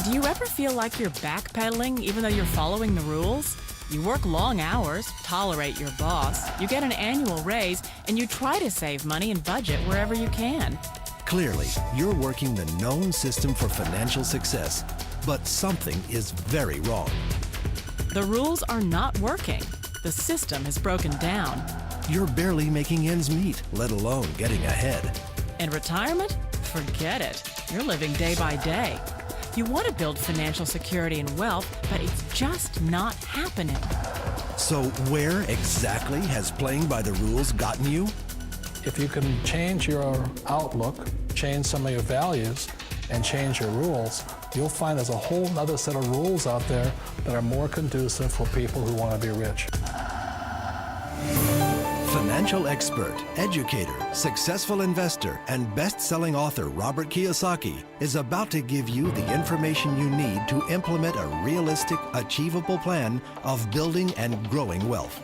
Do you ever feel like you're backpedaling even though you're following the rules? You work long hours, tolerate your boss, you get an annual raise, and you try to save money and budget wherever you can. Clearly, you're working the known system for financial success, but something is very wrong. The rules are not working. The system is broken down. You're barely making ends meet, let alone getting ahead. And retirement? Forget it. You're living day by day. You want to build financial security and wealth, but it's just not happening. So where exactly has playing by the rules gotten you? If you can change your outlook, change some of your values, and change your rules, you'll find there's a whole other set of rules out there that are more conducive for people who want to be rich. Financial expert, educator, successful investor, and best-selling author Robert Kiyosaki is about to give you the information you need to implement a realistic, achievable plan of building and growing wealth.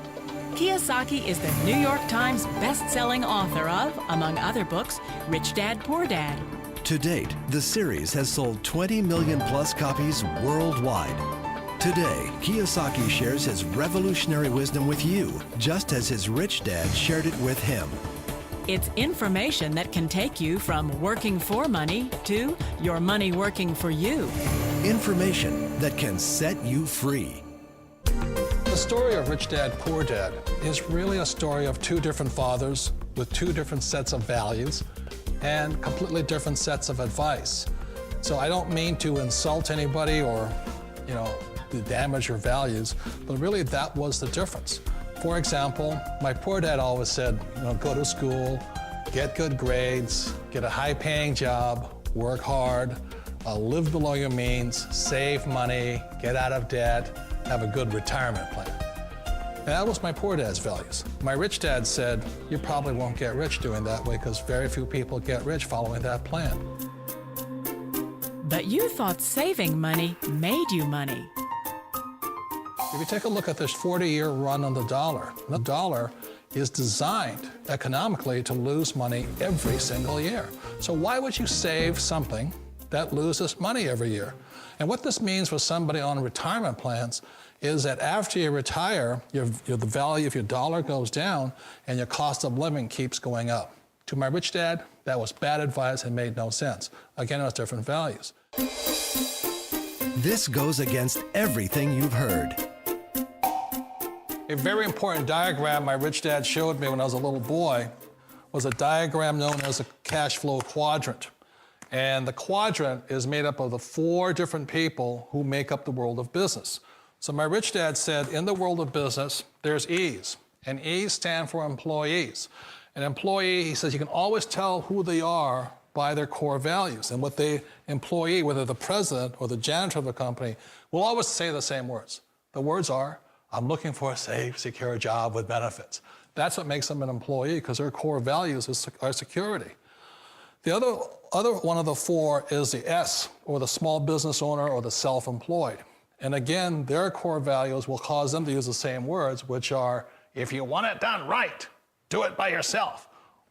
Kiyosaki is the New York Times best-selling author of, among other books, Rich Dad, Poor Dad. To date, the series has sold 20 million plus copies worldwide. Today, Kiyosaki shares his revolutionary wisdom with you, just as his rich dad shared it with him. It's information that can take you from working for money to your money working for you. Information that can set you free. The story of Rich Dad, Poor Dad is really a story of two different fathers with two different sets of values and completely different sets of advice. So I don't mean to insult anybody or, to damage your values, but really that was the difference. For example, my poor dad always said, go to school, get good grades, get a high-paying job, work hard, live below your means, save money, get out of debt, have a good retirement plan. And that was my poor dad's values. My rich dad said, you probably won't get rich doing that way because very few people get rich following that plan. But you thought saving money made you money. If you take a look at this 40-year run on the dollar is designed economically to lose money every single year. So why would you save something that loses money every year? And what this means for somebody on retirement plans is that after you retire, the value of your dollar goes down and your cost of living keeps going up. To my rich dad, that was bad advice and made no sense. Again, it was different values. This goes against everything you've heard. A very important diagram my rich dad showed me when I was a little boy was a diagram known as a cash flow quadrant. And the quadrant is made up of the 4 different people who make up the world of business. So my rich dad said, in the world of business, there's E's, and E's stand for employees. An employee, he says, you can always tell who they are by their core values. And what the employee, whether the president or the janitor of the company, will always say the same words. The words are, I'm looking for a safe, secure job with benefits. That's what makes them an employee, because their core values are security. The other one of the 4 is the S, or the small business owner or the self-employed. And again, their core values will cause them to use the same words, which are, if you want it done right, do it by yourself.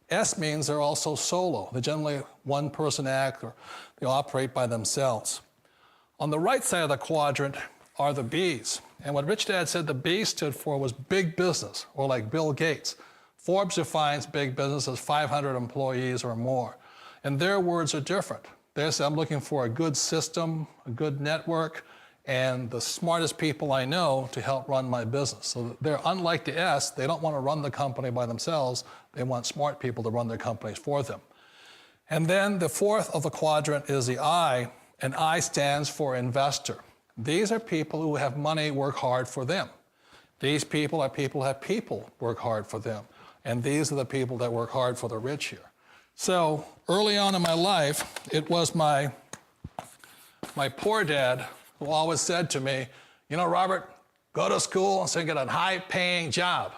S means they're also solo. They're generally one-person act, or they operate by themselves. On the right side of the quadrant are the B's. And what Rich Dad said the B stood for was big business, or like Bill Gates. Forbes defines big business as 500 employees or more. And their words are different. They say, I'm looking for a good system, a good network, and the smartest people I know to help run my business. So they're unlike the S, they don't want to run the company by themselves. They want smart people to run their companies for them. And then the 4th of the quadrant is the I, and I stands for investor. These are people who have money work hard for them. These people are people who have people work hard for them. And these are the people that work hard for the rich here. So early on in my life, it was my poor dad who always said to me, Robert, go to school and so you get a high-paying job.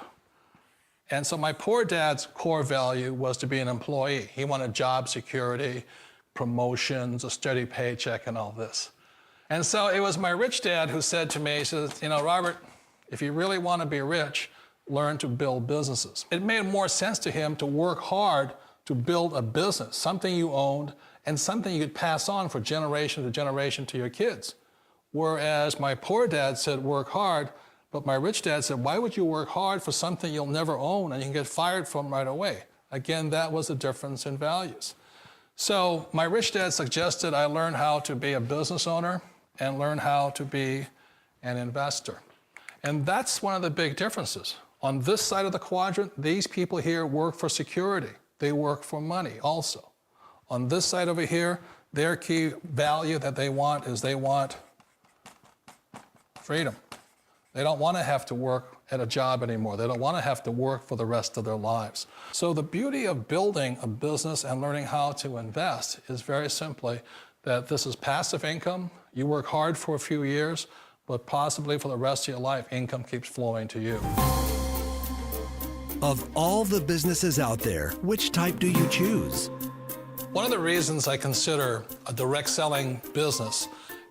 And so my poor dad's core value was to be an employee. He wanted job security, promotions, a steady paycheck, and all this. And so it was my rich dad who said to me, he says, Robert, if you really want to be rich, learn to build businesses. It made more sense to him to work hard to build a business, something you owned and something you could pass on for generation to generation to your kids. Whereas my poor dad said, work hard, but my rich dad said, why would you work hard for something you'll never own and you can get fired from right away? Again, that was a difference in values. So my rich dad suggested I learn how to be a business owner and learn how to be an investor. And that's one of the big differences. On this side of the quadrant, these people here work for security. They work for money also. On this side over here, their key value that they want is they want freedom. They don't want to have to work at a job anymore. They don't want to have to work for the rest of their lives. So the beauty of building a business and learning how to invest is very simply that this is passive income. You work hard for a few years, but possibly for the rest of your life, income keeps flowing to you. Of all the businesses out there, which type do you choose? One of the reasons I consider a direct selling business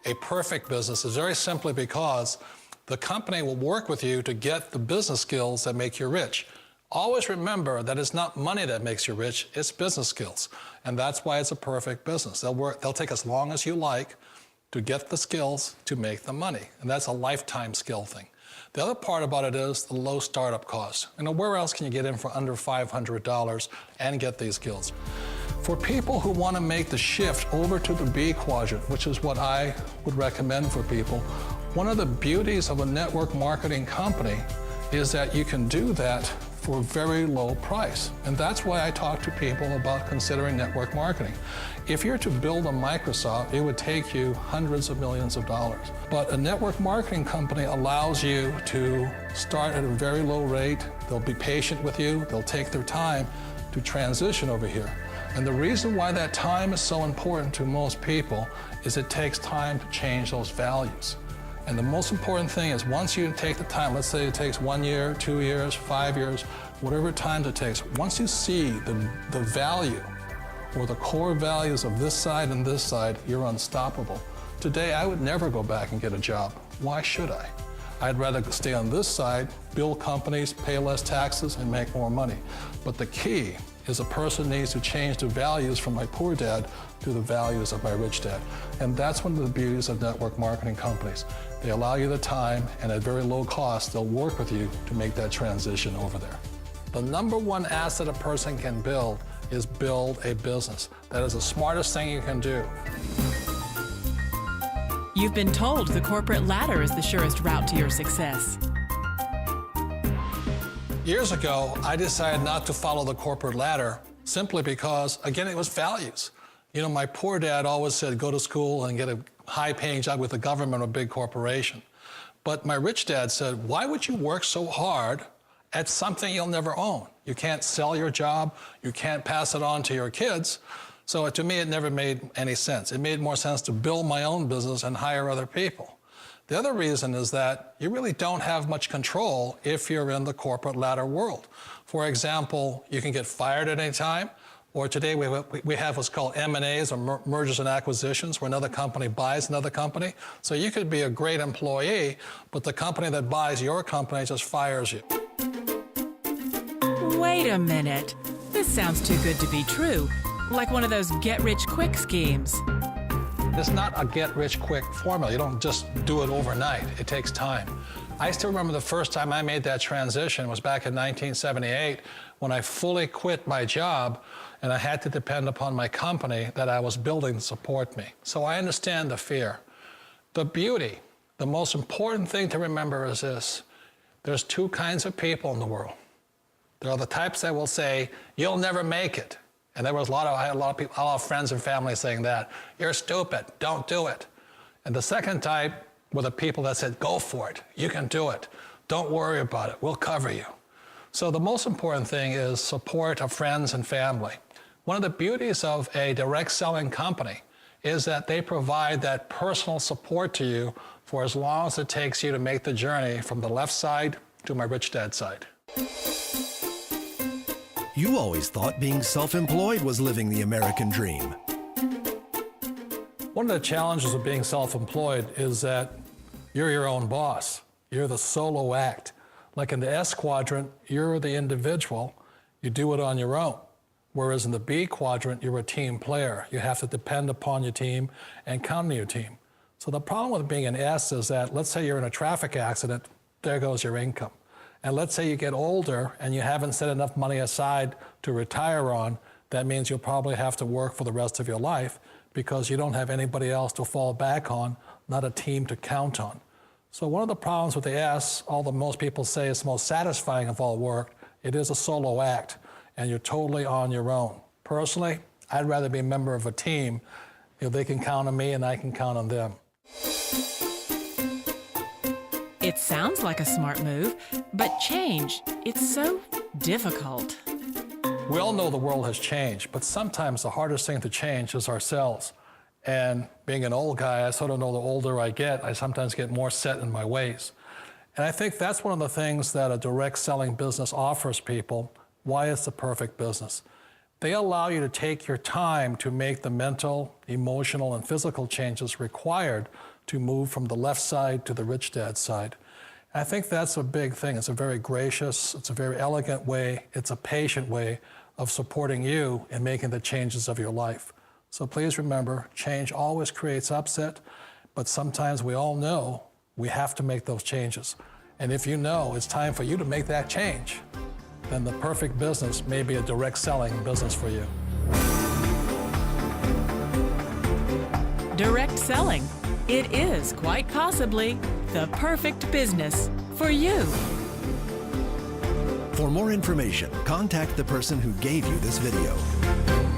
a perfect business is very simply because the company will work with you to get the business skills that make you rich. Always remember that it's not money that makes you rich, it's business skills. And that's why it's a perfect business. They'll take as long as you like to get the skills to make the money. And that's a lifetime skill thing. The other part about it is the low startup cost. You know, where else can you get in for under $500 and get these skills? For people who want to make the shift over to the B quadrant, which is what I would recommend for people, one of the beauties of a network marketing company is that you can do that for a very low price. And that's why I talk to people about considering network marketing. If you're to build a Microsoft, it would take you hundreds of millions of dollars. But a network marketing company allows you to start at a very low rate. They'll be patient with you. They'll take their time to transition over here. And the reason why that time is so important to most people is it takes time to change those values. And the most important thing is once you take the time, let's say it takes 1 year, 2 years, 5 years, whatever time it takes, once you see the value or the core values of this side and this side, you're unstoppable. Today, I would never go back and get a job. Why should I? I'd rather stay on this side, build companies, pay less taxes, and make more money. But the key is a person needs to change the values from my poor dad to the values of my rich dad. And that's one of the beauties of network marketing companies. They allow you the time, and at very low cost, they'll work with you to make that transition over there. The number one asset a person can build is build a business. That is the smartest thing you can do. You've been told the corporate ladder is the surest route to your success. Years ago, I decided not to follow the corporate ladder simply because, again, it was values. You know, my poor dad always said, go to school and get a high-paying job with the government or a big corporation. But my rich dad said, why would you work so hard at something you'll never own? You can't sell your job. You can't pass it on to your kids. So to me, it never made any sense. It made more sense to build my own business and hire other people. The other reason is that you really don't have much control if you're in the corporate ladder world. For example, you can get fired at any time, or today we have what's called M&As, or mergers and acquisitions, where another company buys another company. So you could be a great employee, but the company that buys your company just fires you. Wait a minute. This sounds too good to be true. Like one of those get-rich-quick schemes. It's not a get-rich-quick formula. You don't just do it overnight. It takes time. I still remember the first time I made that transition was back in 1978 when I fully quit my job and I had to depend upon my company that I was building to support me. So I understand the fear. The beauty, the most important thing to remember is this. There's two kinds of people in the world. There are the types that will say, you'll never make it. And there was I had a lot of people, a lot of friends and family saying that. You're stupid, don't do it. And the second type were the people that said, go for it, you can do it. Don't worry about it, we'll cover you. So the most important thing is support of friends and family. One of the beauties of a direct selling company is that they provide that personal support to you for as long as it takes you to make the journey from the left side to my rich dad side. You always thought being self-employed was living the American dream. One of the challenges of being self-employed is that you're your own boss. You're the solo act. Like in the S quadrant, you're the individual. You do it on your own. Whereas in the B quadrant, you're a team player. You have to depend upon your team and count on your team. So the problem with being an S is that, let's say you're in a traffic accident, there goes your income. And let's say you get older and you haven't set enough money aside to retire on, that means you'll probably have to work for the rest of your life because you don't have anybody else to fall back on, not a team to count on. So one of the problems with the S, although most people say it's the most satisfying of all work, it is a solo act, and you're totally on your own. Personally, I'd rather be a member of a team. They can count on me and I can count on them. It sounds like a smart move, but change, it's so difficult. We all know the world has changed, but sometimes the hardest thing to change is ourselves. And being an old guy, I sort of know the older I get, I sometimes get more set in my ways. And I think that's one of the things that a direct selling business offers people, why it's the perfect business. They allow you to take your time to make the mental, emotional, and physical changes required to move from the left side to the rich dad side. I think that's a big thing. It's a very gracious, it's a very elegant way, it's a patient way of supporting you in making the changes of your life. So please remember, change always creates upset, but sometimes we all know we have to make those changes. And if you know it's time for you to make that change, then the perfect business may be a direct selling business for you. Direct selling. It is quite possibly the perfect business for you. For more information, contact the person who gave you this video.